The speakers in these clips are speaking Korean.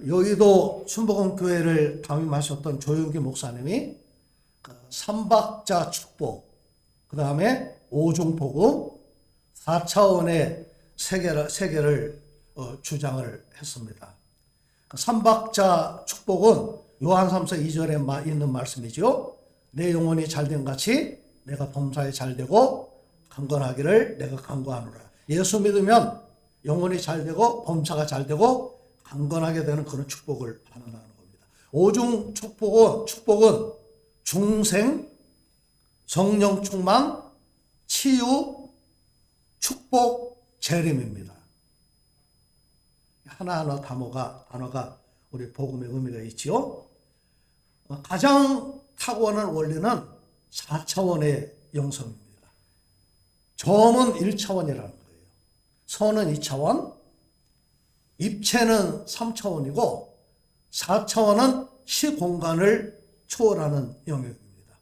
여의도 순복음교회를 담임하셨던 조용기 목사님이 삼박자 축복, 그 다음에 오중복음, 4차원의 세계를 주장을 했습니다. 삼박자 축복은 요한 3서 2절에 있는 말씀이죠. 내 영혼이 잘된 같이 내가 범사에 잘되고 강건하기를 내가 강구하노라. 예수 믿으면 영혼이 잘되고 범사가 잘되고 강건하게 되는 그런 축복을 받는다는 겁니다. 오중 축복은 중생, 성령 충만, 치유, 축복, 재림입니다. 하나하나 단어가 우리 복음의 의미가 있지요. 가장 탁월한 원리는 4차원의 영성입니다. 점은 1차원이라는 거예요. 선은 2차원, 입체는 3차원이고 4차원은 시공간을 초월하는 영역입니다.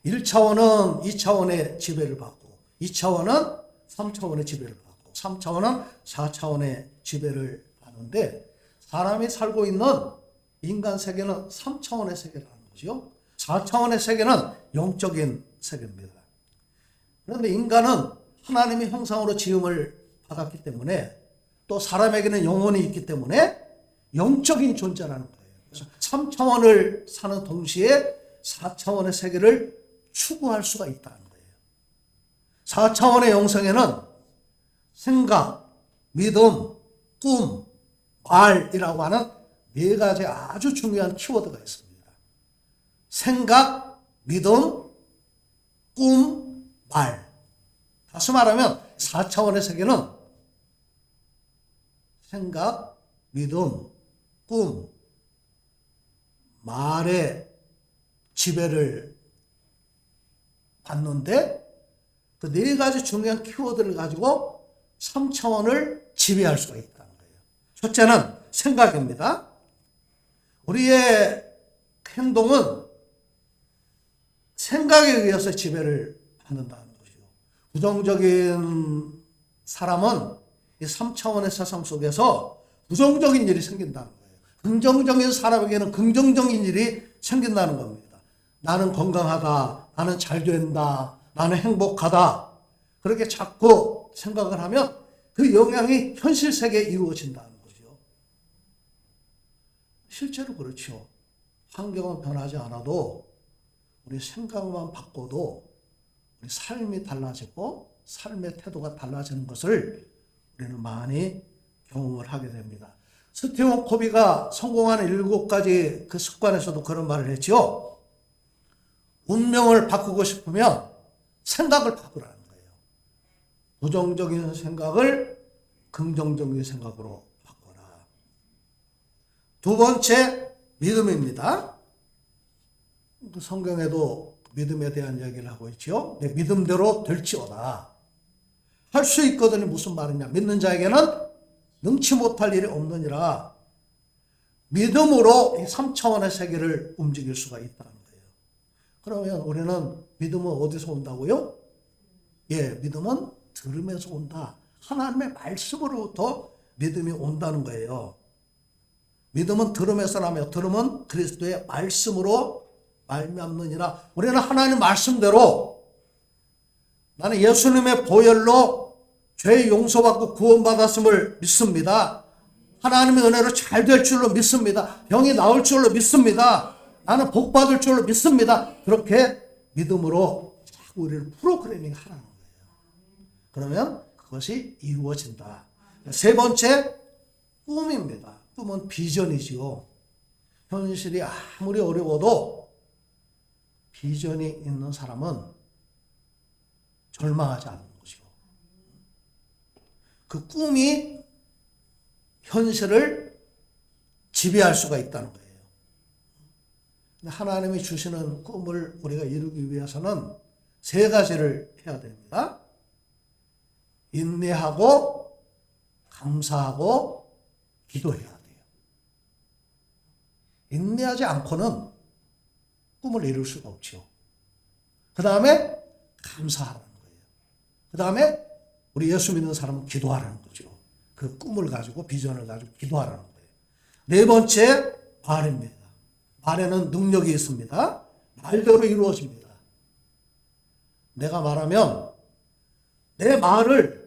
1차원은 2차원의 지배를 받고 2차원은 3차원의 지배를 받고 3차원은 4차원의 지배를 받는데 사람이 살고 있는 인간 세계는 3차원의 세계라는 거죠. 4차원의 세계는 영적인 세계입니다. 그런데 인간은 하나님의 형상으로 지음을 받았기 때문에 또 사람에게는 영혼이 있기 때문에 영적인 존재라는 거예요. 그래서 3차원을 사는 동시에 4차원의 세계를 추구할 수가 있다는 거예요. 4차원의 영성에는 생각, 믿음, 꿈, 말이라고 하는 네 가지 아주 중요한 키워드가 있습니다. 생각, 믿음, 꿈, 말. 다시 말하면 4차원의 세계는 생각, 믿음, 꿈, 말의 지배를 받는데 그 네 가지 중요한 키워드를 가지고 3차원을 지배할 수가 있다는 거예요. 첫째는 생각입니다. 우리의 행동은 생각에 의해서 지배를 받는다는 거죠. 부정적인 사람은 이 3차원의 세상 속에서 부정적인 일이 생긴다는 거예요. 긍정적인 사람에게는 긍정적인 일이 생긴다는 겁니다. 나는 건강하다, 나는 잘 된다, 나는 행복하다. 그렇게 자꾸 생각을 하면 그 영향이 현실 세계에 이루어진다는 거죠. 실제로 그렇죠. 환경은 변하지 않아도 우리 생각만 바꿔도 우리 삶이 달라지고 삶의 태도가 달라지는 것을 우리는 많이 경험을 하게 됩니다. 스티븐 코비가 성공하는 7가지 그 습관에서도 그런 말을 했죠. 운명을 바꾸고 싶으면 생각을 바꾸라는 거예요. 부정적인 생각을 긍정적인 생각으로 바꿔라. 두 번째, 믿음입니다. 성경에도 믿음에 대한 이야기를 하고 있죠. 내 믿음대로 될지어다. 할 수 있거든요. 무슨 말이냐. 믿는 자에게는 능치 못할 일이 없느니라. 믿음으로 이 3차원의 세계를 움직일 수가 있다는 거예요. 그러면 우리는 믿음은 어디서 온다고요? 믿음은 들음에서 온다. 하나님의 말씀으로부터 믿음이 온다는 거예요. 믿음은 들음에서 나며 들음은 그리스도의 말씀으로 말미암느니라. 우리는 하나님 말씀대로 나는 예수님의 보혈로 죄 용서받고 구원받았음을 믿습니다. 하나님의 은혜로 잘 될 줄로 믿습니다. 병이 나을 줄로 믿습니다. 나는 복 받을 줄로 믿습니다. 그렇게 믿음으로 자꾸 우리를 프로그래밍 하라는 거예요. 그러면 그것이 이루어진다. 세 번째, 꿈입니다. 꿈은 비전이지요. 현실이 아무리 어려워도 비전이 있는 사람은 절망하지 않는 거죠. 그 꿈이 현실을 지배할 수가 있다는 거예요. 하나님이 주시는 꿈을 우리가 이루기 위해서는 세 가지를 해야 됩니다. 인내하고 감사하고 기도해야 돼요. 인내하지 않고는 꿈을 이룰 수가 없죠. 그 다음에 감사하라는 거예요. 그 다음에 우리 예수 믿는 사람은 기도하라는 거죠. 그 꿈을 가지고 비전을 가지고 기도하라는 거예요. 네 번째, 말입니다. 말에는 능력이 있습니다. 말대로 이루어집니다. 내가 말하면 내 말을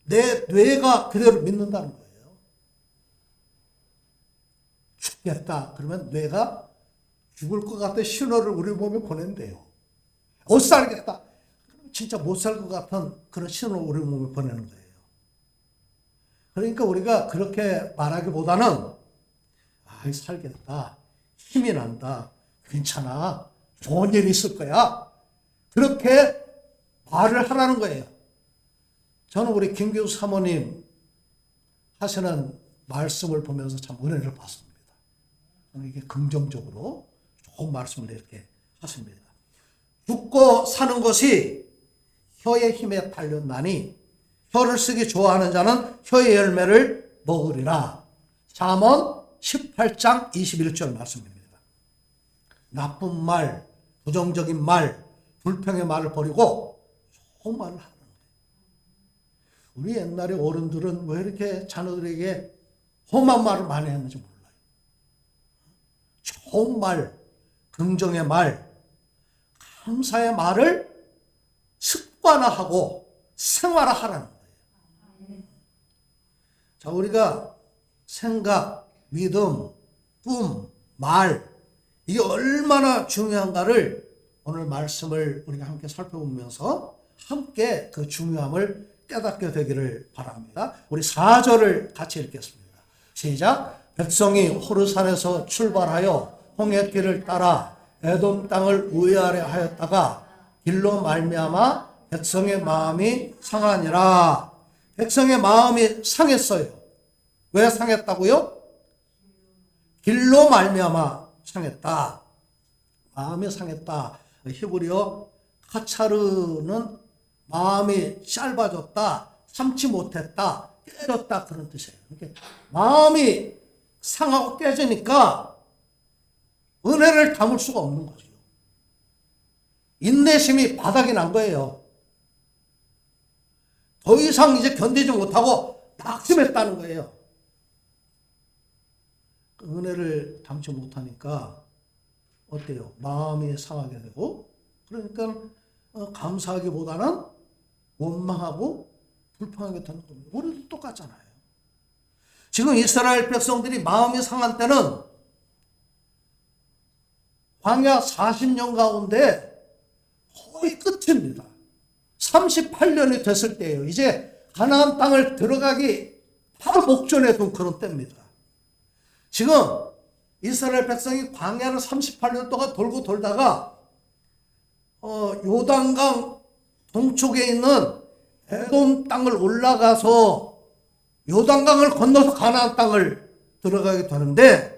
내 뇌가 그대로 믿는다는 거예요. 죽겠다 그러면 뇌가 죽을 것 같은 신호를 우리 몸에 보낸대요. 못 살겠다 그러면 진짜 못 살 것 같은 그런 신호를 우리 몸에 보내는 거예요. 그러니까 우리가 그렇게 말하기보다는 살겠다, 힘이 난다, 괜찮아, 좋은 일이 있을 거야, 그렇게 말을 하라는 거예요. 저는 우리 김교수 사모님 하시는 말씀을 보면서 참 은혜를 받습니다. 이게 긍정적으로 좋은 말씀을 이렇게 하십니다. 죽고 사는 것이 혀의 힘에 달렸나니 혀를 쓰기 좋아하는 자는 혀의 열매를 먹으리라. 잠언 18장 21절 말씀입니다. 나쁜 말, 부정적인 말, 불평의 말을 버리고 좋은 말을 하는 거예요. 우리 옛날에 어른들은 왜 이렇게 자녀들에게 험한 말을 많이 했는지 몰라요. 좋은 말, 긍정의 말, 감사의 말을 습관화하고 생활화하라는 거예요. 자, 우리가 생각, 믿음, 꿈, 말, 이게 얼마나 중요한가를 오늘 말씀을 우리가 함께 살펴보면서 함께 그 중요함을 깨닫게 되기를 바랍니다. 우리 4절을 같이 읽겠습니다. 시작. 백성이 호르산에서 출발하여 홍해길을 따라 에돔 땅을 우회하려 하였다가 길로 말미암아 백성의 마음이 상하니라. 백성의 마음이 상했어요. 왜 상했다고요? 길로 말미암아 상했다. 마음이 상했다. 히브리어 카차르는 마음이 짧아졌다, 참지 못했다, 깨졌다 그런 뜻이에요. 그러니까 마음이 상하고 깨지니까 은혜를 담을 수가 없는 거죠. 인내심이 바닥이 난 거예요. 더 이상 이제 견디지 못하고 낙심했다는 거예요. 은혜를 담지 못하니까 어때요? 마음이 상하게 되고, 그러니까 감사하기보다는 원망하고 불평하게 되는 겁니다. 우리도 똑같잖아요. 지금 이스라엘 백성들이 마음이 상한 때는 광야 40년 가운데 거의 끝입니다. 38년이 됐을 때예요. 이제 가나안 땅을 들어가기 바로 목전에 둔 그런 때입니다. 지금 이스라엘 백성이 광야를 38년 동안 돌고 돌다가 요단강 동쪽에 있는 에돔 땅을 올라가서 요단강을 건너서 가나안 땅을 들어가게 되는데,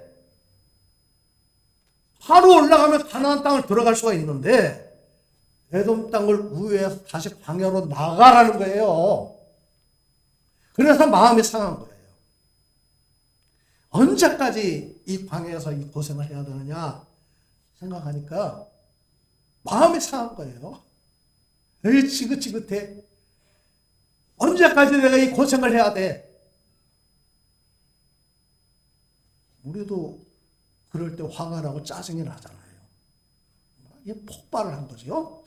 바로 올라가면 가나안 땅을 들어갈 수가 있는데 에돔 땅을 우회해서 다시 광야로 나가라는 거예요. 그래서 마음이 상한 거예요. 언제까지 이 광야에서 이 고생을 해야 되느냐 생각하니까 마음이 상한 거예요. 에이, 지긋지긋해. 언제까지 내가 이 고생을 해야 돼? 우리도 그럴 때 화가 나고 짜증이 나잖아요. 이게 폭발을 한 거죠.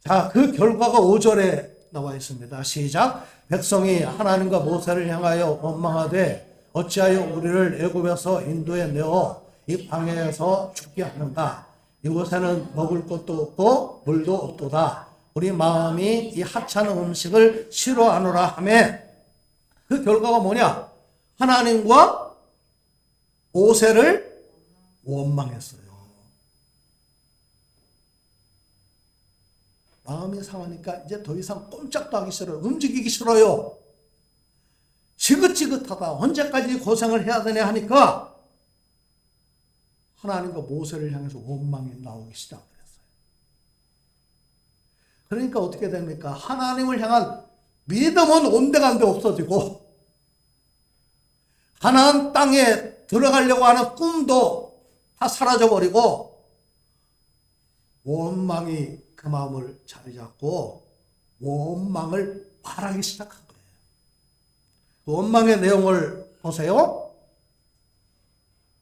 자, 그 결과가 5절에 나와 있습니다. 시작. 백성이 하나님과 모세를 향하여 원망하되 어찌하여 우리를 애굽에서 인도에 내어 이 광야에서 죽게 하는가? 이곳에는 먹을 것도 없고 물도 없도다. 우리 마음이 이 하찮은 음식을 싫어하노라 하며, 그 결과가 뭐냐? 하나님과 모세를 원망했어요. 마음이 상하니까 이제 더 이상 꼼짝도 하기 싫어요. 움직이기 싫어요. 지긋지긋하다. 언제까지 고생을 해야 되냐 하니까 하나님과 모세를 향해서 원망이 나오기 시작했어요. 그러니까 어떻게 됩니까? 하나님을 향한 믿음은 온데간데 없어지고, 가나안 땅에 들어가려고 하는 꿈도 다 사라져버리고, 원망이 그 마음을 자리 잡고 원망을 바라기 시작한 거예요. 그 원망의 내용을 보세요.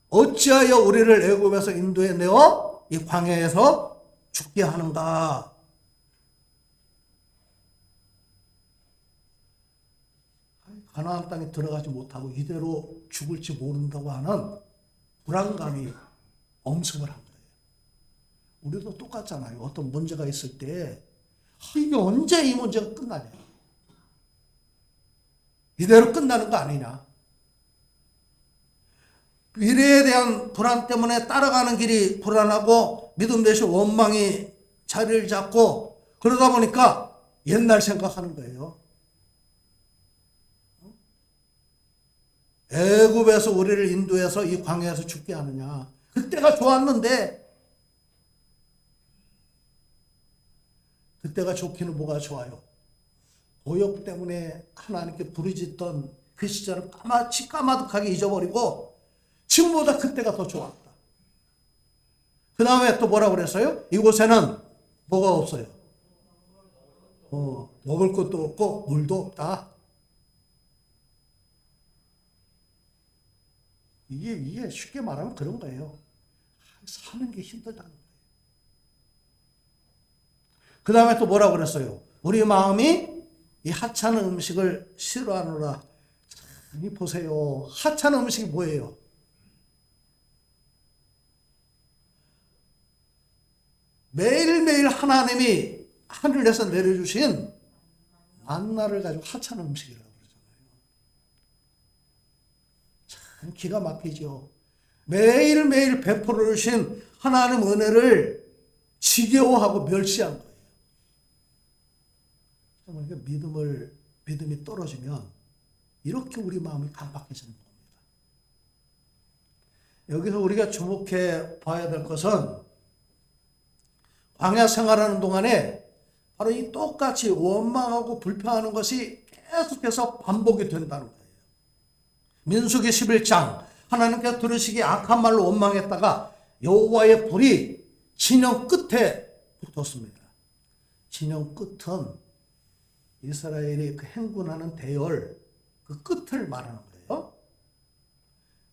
어찌하여 우리를 애굽에서 인도해 내어 이 광야에서 죽게 하는가. 가나안 땅에 들어가지 못하고 이대로 죽을지 모른다고 하는 불안감이 엄습을 한 거예요. 우리도 똑같잖아요. 어떤 문제가 있을 때 이게 언제 이 문제가 끝나냐. 이대로 끝나는 거 아니냐. 미래에 대한 불안 때문에 따라가는 길이 불안하고 믿음 대신 원망이 자리를 잡고 그러다 보니까 옛날 생각하는 거예요. 애굽에서 우리를 인도해서 이 광야에서 죽게 하느냐. 그때가 좋았는데 그때가 좋기는 뭐가 좋아요. 고역 때문에 하나님께 부르짖던 그 시절을 까마득하게 잊어버리고 지금보다 그때가 더 좋았다. 그 다음에 또 뭐라고 그랬어요? 이곳에는 뭐가 없어요. 먹을 것도 없고 물도 없다. 이게 쉽게 말하면 그런 거예요. 사는 게 힘들다는 거예요. 그 다음에 또 뭐라고 그랬어요? 우리 마음이 이 하찮은 음식을 싫어하노라. 이 보세요. 하찮은 음식이 뭐예요? 매일매일 하나님이 하늘에서 내려주신 만나를 가지고 하찮은 음식이라고 그러잖아요. 참 기가 막히죠. 매일매일 베풀어 주신 하나님 은혜를 지겨워하고 멸시한 거예요. 그러니까 믿음이 떨어지면 이렇게 우리 마음이 강박해지는 겁니다. 여기서 우리가 주목해 봐야 될 것은 광야 생활하는 동안에 바로 이 똑같이 원망하고 불평하는 것이 계속해서 반복이 된다는 거예요. 민수기 11장 하나님께서 들으시기에 악한 말로 원망했다가 여호와의 불이 진영 끝에 붙었습니다. 진영 끝은 이스라엘이 그 행군하는 대열 그 끝을 말하는 거예요.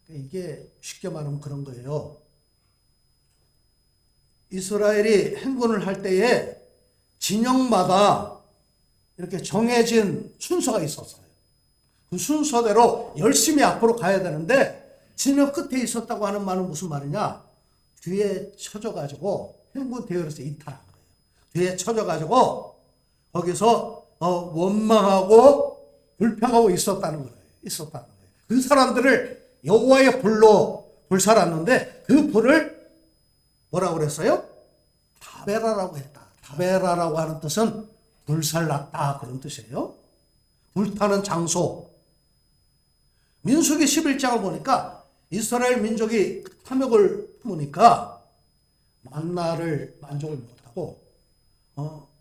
이게 쉽게 말하면 그런 거예요. 이스라엘이 행군을 할 때에 진영마다 이렇게 정해진 순서가 있었어요. 그 순서대로 열심히 앞으로 가야 되는데 진영 끝에 있었다고 하는 말은 무슨 말이냐? 뒤에 쳐져가지고 행군 대열에서 이탈한 거예요. 뒤에 쳐져가지고 거기서 원망하고 불평하고 있었다는 거예요. 그 사람들을 여호와의 불로 불살았는데 그 불을 뭐라고 그랬어요? 다베라라고 했다. 다베라라고 하는 뜻은 불살랐다 그런 뜻이에요. 불타는 장소. 민수기 11장을 보니까 이스라엘 민족이 탐욕을 품으니까 만나를 만족을 못하고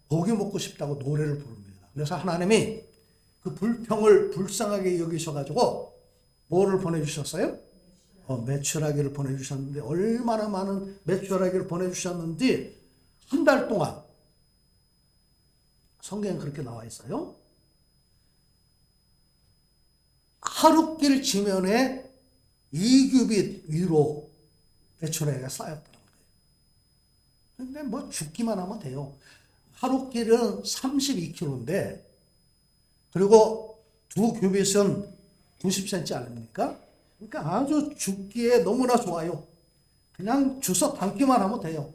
고기 먹고 싶다고 노래를 부릅니다. 그래서 하나님이 그 불평을 불쌍하게 여기셔가지고 뭐를 보내주셨어요? 메추라기를 보내주셨는데 얼마나 많은 메추라기를 보내주셨는지 한 달 동안 성경에 그렇게 나와 있어요. 하룻길 지면에 2규빗 위로 메추라기가 쌓였다는 거예요. 근데 뭐 죽기만 하면 돼요. 하룻길은 32km인데 그리고 2규빗은 90cm 아닙니까? 그러니까 아주 죽기에 너무나 좋아요. 그냥 주워 담기만 하면 돼요.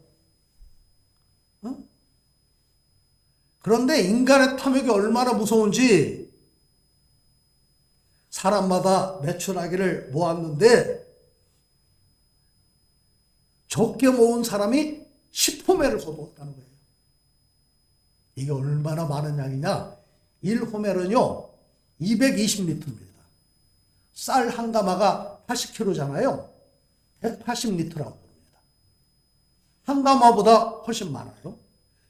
그런데 인간의 탐욕이 얼마나 무서운지 사람마다 메추라기를 모았는데 적게 모은 사람이 10호멜을 거두었다는 거예요. 이게 얼마나 많은 양이냐? 1호멜은요 220리터입니다. 쌀 한 가마가 80kg잖아요. 180리터라고 합니다. 한 가마보다 훨씬 많아요.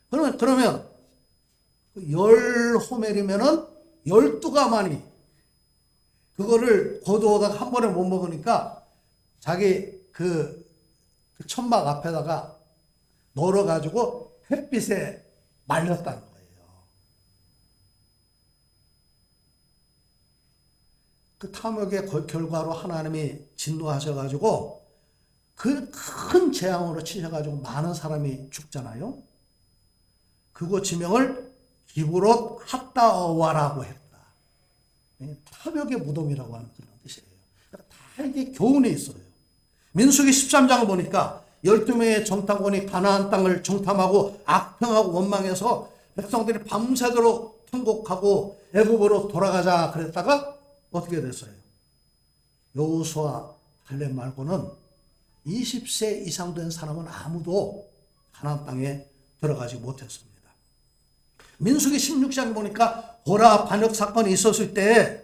그러면 10호멜이면은 12가마니 그거를 거두어다가 한 번에 못 먹으니까 자기 그 천막 앞에다가 널어가지고 햇빛에 말렸다는 거예요. 그 탐욕의 결과로 하나님이 진노하셔가지고 그 큰 재앙으로 치셔가지고 많은 사람이 죽잖아요. 그거 지명을 기브롯 핫다와라고 했다. 탐욕의 무덤이라고 하는 그런 뜻이에요. 다 이게 교훈이 있어요. 민수기 13장을 보니까 12명의 정탐꾼이 가나안 땅을 정탐하고 악평하고 원망해서 백성들이 밤새도록 통곡하고 애굽으로 돌아가자 그랬다가 어떻게 됐어요? 여호수아 갈렙 말고는 20세 이상 된 사람은 아무도 가나안 땅에 들어가지 못했습니다. 민수기 16장에 보니까 고라 반역 사건이 있었을 때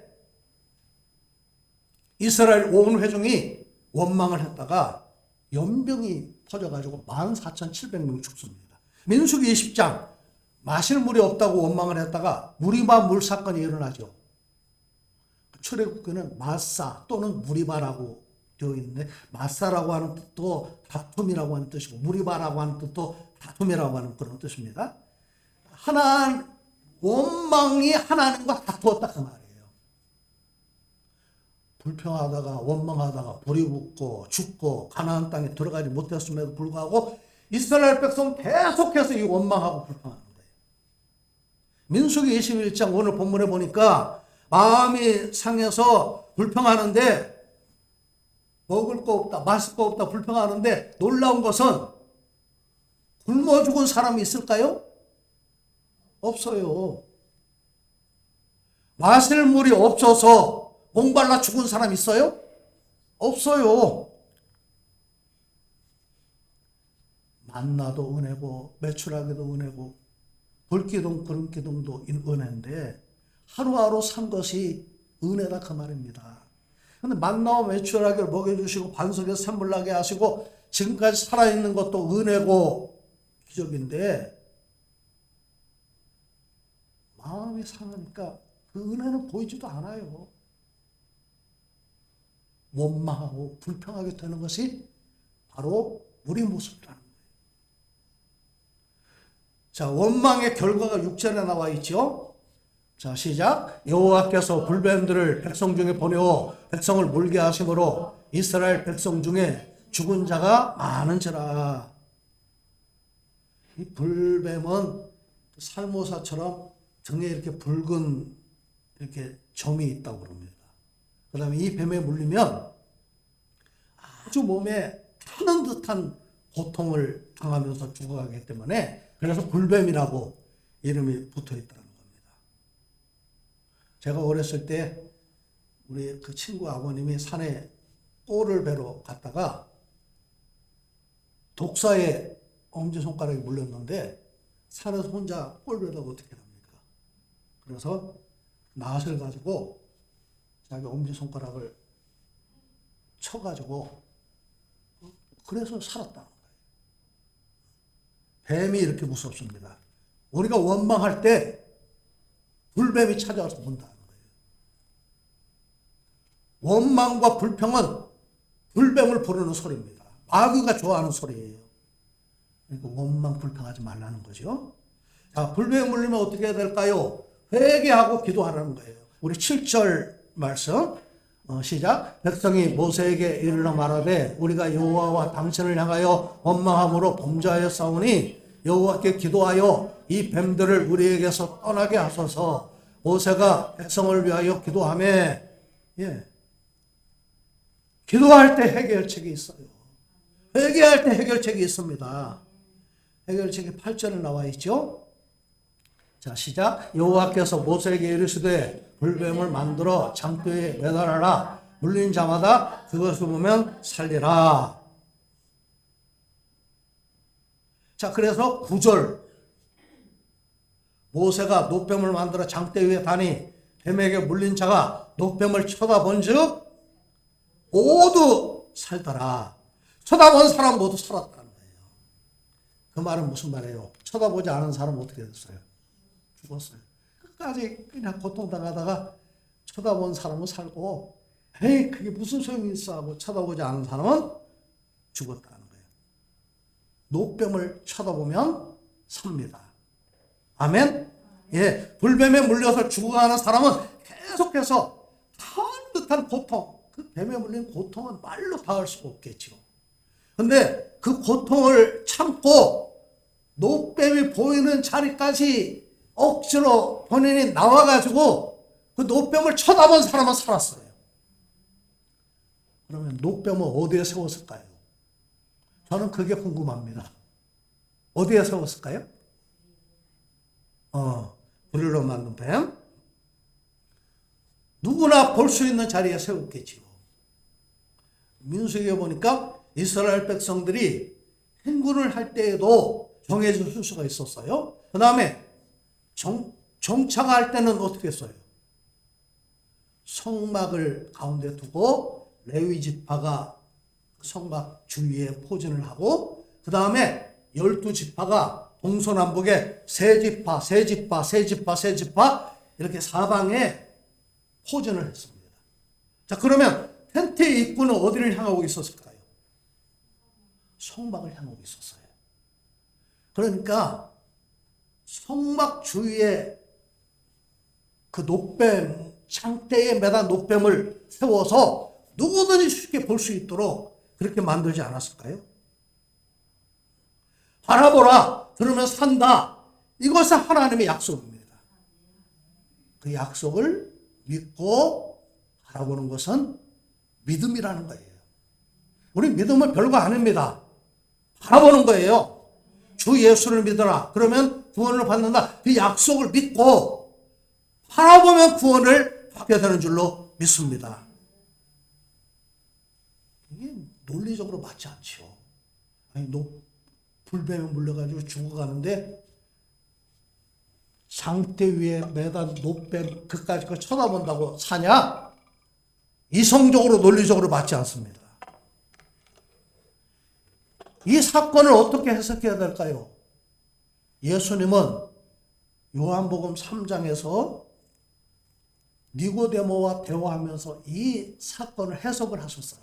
이스라엘 온 회중이 원망을 했다가 연병이 터져가지고 14,700명 죽습니다. 민수기 20장 마실 물이 없다고 원망을 했다가 무리바 물 사건이 일어나죠. 출애굽기는 마사 또는 무리바라고 되어 있는데 마사라고 하는 뜻도 다툼이라고 하는 뜻이고 무리바라고 하는 뜻도 다툼이라고 하는 그런 뜻입니다. 원망이 하나님과 다투었다 그 말이에요. 불평하다가 원망하다가 불이 붙고 죽고 가나안 땅에 들어가지 못했음에도 불구하고 이스라엘 백성 계속해서 이 원망하고 불평하는 거예요. 민수기 21장 오늘 본문에 보니까 마음이 상해서 불평하는데 먹을 거 없다, 마실 거 없다 불평하는데 놀라운 것은 굶어 죽은 사람이 있을까요? 없어요. 마실 물이 없어서 목말라 죽은 사람 있어요? 없어요. 만나도 은혜고 매출하기도 은혜고 불기둥 구름기둥도 은혜인데 하루하루 산 것이 은혜다 그 말입니다. 근데 만나와 매출하기를 먹여주시고 반석에서 샘물 나게 하시고 지금까지 살아있는 것도 은혜고 기적인데 마음이 상하니까 그 은혜는 보이지도 않아요. 원망하고 불평하게 되는 것이 바로 우리 모습이라는 거예요. 자, 원망의 결과가 6절에 나와 있죠. 자, 시작. 여호와께서 불뱀들을 백성 중에 보내어 백성을 물게 하심으로 이스라엘 백성 중에 죽은 자가 많은지라. 이 불뱀은 살모사처럼 등에 이렇게 붉은 이렇게 점이 있다고 그럽니다. 그 다음에 이 뱀에 물리면 아주 몸에 타는 듯한 고통을 당하면서 죽어가기 때문에 그래서 불뱀이라고 이름이 붙어 있다는 겁니다. 제가 어렸을 때 우리 그 친구 아버님이 산에 꼴을 베러 갔다가 독사에 엄지손가락이 물렸는데 산에서 혼자 꼴 베다가 어떻게 합니까? 그래서 낫을 가지고 자기 엄지손가락을 쳐가지고 그래서 살았다는 거예요. 뱀이 이렇게 무섭습니다. 우리가 원망할 때 불뱀이 찾아와서 본다는 거예요. 원망과 불평은 불뱀을 부르는 소리입니다. 마귀가 좋아하는 소리예요. 그러니까 원망 불평하지 말라는 거죠. 자, 불뱀에 물리면 어떻게 해야 될까요? 회개하고 기도하라는 거예요. 우리 7절 말씀 시작. 백성이 모세에게 이르러 말하되 우리가 여호와와 당신을 향하여 원망함으로 범죄하였사오니 여호와께 기도하여 이 뱀들을 우리에게서 떠나게 하소서. 모세가 백성을 위하여 기도하며 기도할 때 해결책이 있어요. 회개할 때 해결책이 있습니다. 해결책이 8절에 나와 있죠. 자, 시작. 여호와께서 모세에게 이르시되 불뱀을 만들어 장대에 매달아라. 물린 자마다 그것을 보면 살리라. 자, 그래서 9절. 모세가 노뱀을 만들어 장대 위에 다니 뱀에게 물린 자가 노뱀을 쳐다본 즉 모두 살더라. 쳐다본 사람 모두 살았다는 거예요. 그 말은 무슨 말이에요? 쳐다보지 않은 사람은 어떻게 됐어요? 죽었어요. 끝까지 그냥 고통당하다가 쳐다본 사람은 살고 에이 그게 무슨 소용이 있어 하고 쳐다보지 않은 사람은 죽었다는 거예요. 노뱀을 쳐다보면 삽니다. 아멘? 예, 불뱀에 물려서 죽어가는 사람은 계속해서 타는 극한 고통, 그 뱀에 물린 고통은 말로 다할 수가 없겠죠. 근데 그 고통을 참고 노뱀이 보이는 자리까지 억지로 본인이 나와가지고 그 노뱀을 쳐다본 사람은 살았어요. 그러면 노뱀은 어디에 세웠을까요? 저는 그게 궁금합니다. 어디에 세웠을까요? 불로 만든 뱀. 누구나 볼 수 있는 자리에 세웠겠지요. 민수기에 보니까 이스라엘 백성들이 행군을 할 때에도 정해진 순서가 있었어요. 그 다음에 정착할 때는 어떻게 했어요? 성막을 가운데 두고 레위 지파가 성막 주위에 포진을 하고, 그 다음에 12지파가 동서남북에 세 지파 이렇게 사방에 포진을 했습니다. 자, 그러면 텐트의 입구는 어디를 향하고 있었을까요? 성막을 향하고 있었어요. 그러니까 성막 주위에 그 노뱀, 창대에 매단 노뱀을 세워서 누구든지 쉽게 볼 수 있도록 그렇게 만들지 않았을까요? 바라보라, 그러면 산다. 이것은 하나님의 약속입니다. 그 약속을 믿고 바라보는 것은 믿음이라는 거예요. 우리 믿음은 별거 아닙니다. 바라보는 거예요. 주 예수를 믿어라. 그러면 구원을 받는다. 그 약속을 믿고 바라보면 구원을 받게 되는 줄로 믿습니다. 이게 논리적으로 맞지 않죠. 아니, 불뱀에 물려가지고 죽어가는데 장대 위에 매단 노뱀 그까지 걸 쳐다본다고 사냐? 이성적으로 논리적으로 맞지 않습니다. 이 사건을 어떻게 해석해야 될까요? 예수님은 요한복음 3장에서 니고데모와 대화하면서 이 사건을 해석을 하셨어요.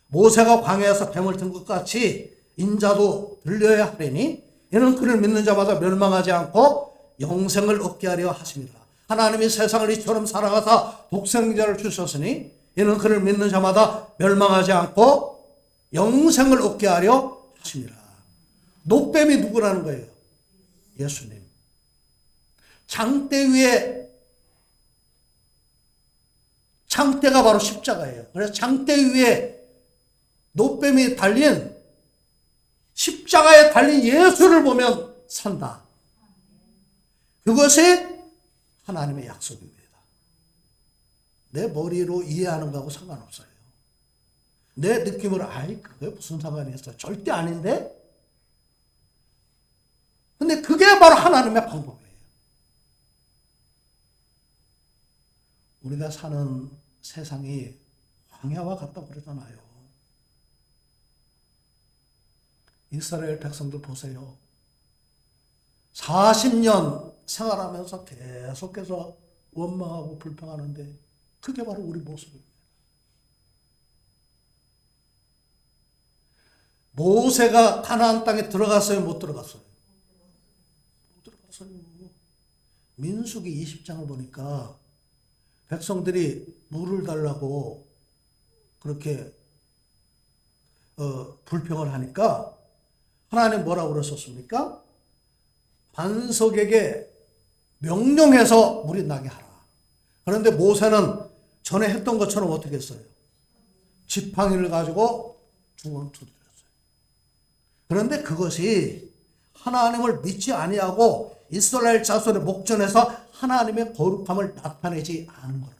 모세가 광야에서 뱀을 든 것 같이 인자도 들려야 하리니 이는 그를 믿는 자마다 멸망하지 않고 영생을 얻게 하려 하십니다. 하나님이 세상을 이처럼 사랑하사 독생자를 주셨으니 이는 그를 믿는 자마다 멸망하지 않고 영생을 얻게 하려 하십니다. 노뱀이 누구라는 거예요? 예수님. 장대 위에, 장대가 바로 십자가예요. 그래서 장대 위에 노뱀이 달린, 십자가에 달린 예수를 보면 산다. 그것이 하나님의 약속입니다. 내 머리로 이해하는 거하고 상관없어요. 내 느낌으로 그게 무슨 상관이 있어요? 절대 아닌데? 근데 그게 바로 하나님의 방법이에요. 우리가 사는 세상이 광야와 같다고 그러잖아요. 이스라엘 백성들 보세요. 40년 생활하면서 계속해서 원망하고 불평하는데 그게 바로 우리 모습입니다. 모세가 가나안 땅에 들어갔어요? 못 들어갔어요? 못 들어갔어요. 민수기 20장을 보니까 백성들이 물을 달라고 그렇게 불평을 하니까 하나님 뭐라고 그러셨습니까? 반석에게 명령해서 물이 나게 하라. 그런데 모세는 전에 했던 것처럼 어떻게 했어요? 지팡이를 가지고 중앙 두드렸어요. 그런데 그것이 하나님을 믿지 아니하고 이스라엘 자손의 목전에서 하나님의 거룩함을 나타내지 않은 거라는 거예요.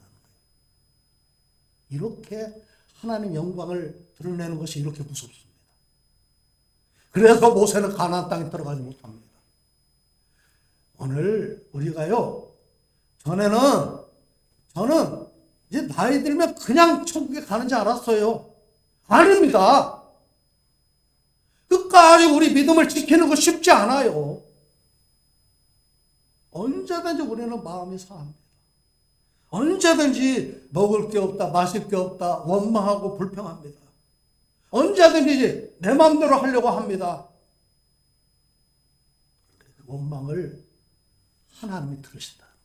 이렇게 하나님 영광을 드러내는 것이 이렇게 무섭습니다. 그래서 모세는 가나안 땅에 들어가지 못합니다. 오늘 우리가요, 저는 이제 나이 들면 그냥 천국에 가는 줄 알았어요. 아닙니다. 끝까지 우리 믿음을 지키는 거 쉽지 않아요. 언제든지 우리는 마음이 상합니다. 언제든지 먹을 게 없다, 마실 게 없다, 원망하고 불평합니다. 언제든지 내 마음대로 하려고 합니다. 그 원망을 하나님이 들으신다는 거예요.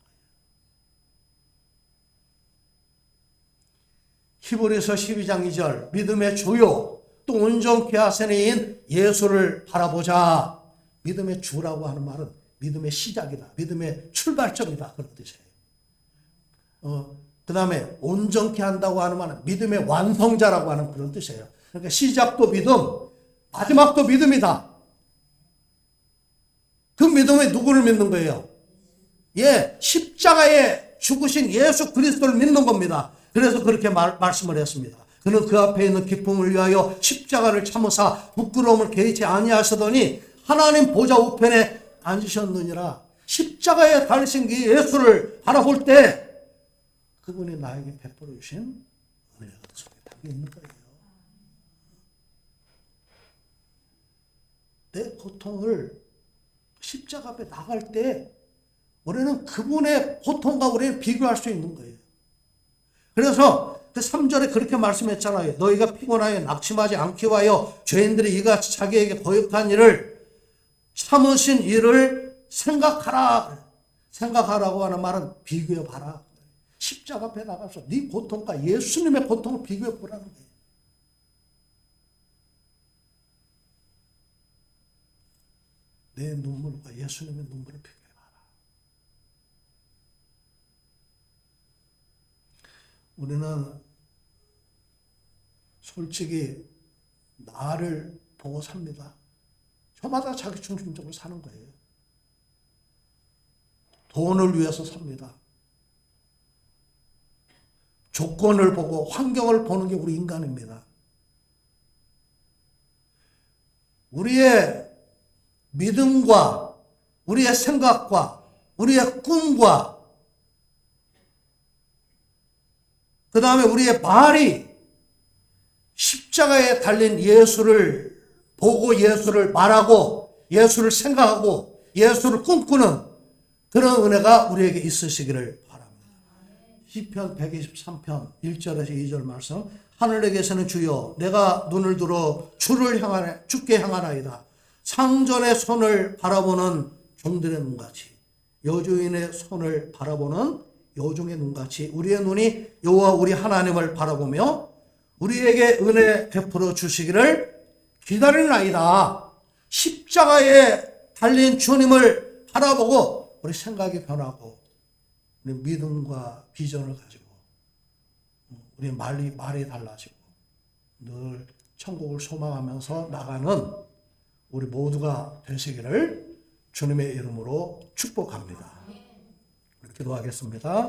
히브리서 12장 2절 믿음의 주요 또 온전케 하시는 이인 예수를 바라보자. 믿음의 주라고 하는 말은 믿음의 시작이다. 믿음의 출발점이다. 그런 뜻이에요. 그 다음에 온전케 한다고 하는 말은 믿음의 완성자라고 하는 그런 뜻이에요. 그러니까 시작도 믿음, 마지막도 믿음이다. 그 믿음에 누구를 믿는 거예요? 예, 십자가에 죽으신 예수 그리스도를 믿는 겁니다. 그래서 그렇게 말씀을 했습니다. 그는 그 앞에 있는 기쁨을 위하여 십자가를 참으사 부끄러움을 개의치 아니하시더니 하나님 보좌 우편에 앉으셨느니라. 십자가에 달리신 그 예수를 바라볼 때 그분이 나에게 베풀어 주신 은혜가 그 속에 담겨 있는 거예요. 내 고통을 십자가 앞에 나갈 때 우리는 그분의 고통과 우리는 비교할 수 있는 거예요. 그래서 그 3절에 그렇게 말씀했잖아요. 너희가 피곤하여 낙심하지 않기 위하여 죄인들이 이같이 자기에게 거역한 일을 참으신 일을 생각하라. 생각하라고 하는 말은 비교해 봐라. 십자가 앞에 나가서 네 고통과 예수님의 고통을 비교해 보라는 거예요. 내 눈물과 예수님의 눈물을 비교해 봐라. 우리는 솔직히 나를 보고 삽니다. 저마다 자기 중심적으로 사는 거예요. 돈을 위해서 삽니다. 조건을 보고 환경을 보는 게 우리 인간입니다. 우리의 믿음과 우리의 생각과 우리의 꿈과 그 다음에 우리의 말이 십자가에 달린 예수를 보고 예수를 말하고 예수를 생각하고 예수를 꿈꾸는 그런 은혜가 우리에게 있으시기를 바랍니다. 시편 123편 1절에서 2절 말씀. 하늘에 계시는 주여 내가 눈을 들어 주께 향하나이다. 상전의 손을 바라보는 종들의 눈같이 여주인의 손을 바라보는 여종의 눈같이 우리의 눈이 여호와 우리 하나님을 바라보며 우리에게 은혜 베풀어 주시기를 기다리나이다. 십자가에 달린 주님을 바라보고 우리 생각이 변하고 우리 믿음과 비전을 가지고 우리 말이 달라지고 늘 천국을 소망하면서 나가는 우리 모두가 되시기를 주님의 이름으로 축복합니다. 기도하겠습니다.